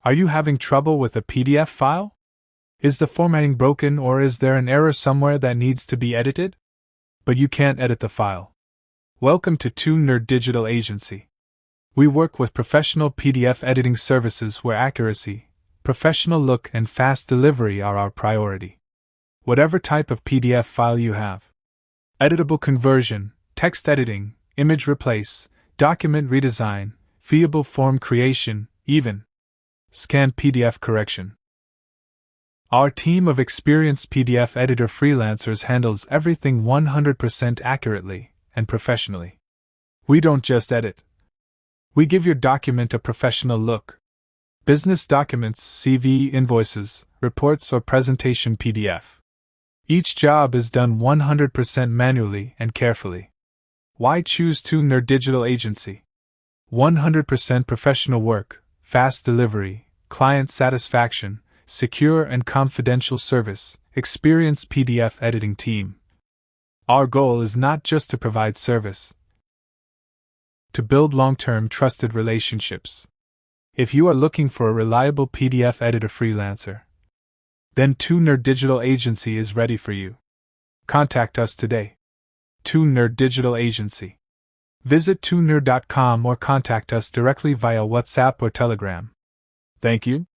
Are you having trouble with a PDF file? Is the formatting broken or is there an error somewhere that needs to be edited? But you can't edit the file. Welcome to 2Nerd Digital Agency. We work with professional PDF editing services where accuracy, professional look, and fast delivery are our priority. Whatever type of PDF file you have. Editable conversion, text editing, image replace, document redesign, Fillable form creation, even scanned PDF correction. Our team of experienced PDF editor freelancers handles everything 100% accurately and professionally. We don't just edit. We give your document a professional look. Business documents, CV, invoices, reports, or presentation PDF. Each job is done 100% manually and carefully. Why choose 2Nerd Digital Agency? 100% professional work, fast delivery, client satisfaction, secure and confidential service, experienced PDF editing team. Our goal is not just to provide service, to build long-term trusted relationships. If you are looking for a reliable PDF editor freelancer, then 2Nerd Digital Agency is ready for you. Contact us today. 2Nerd Digital Agency. Visit 2nerd.com or contact us directly via WhatsApp or Telegram. Thank you.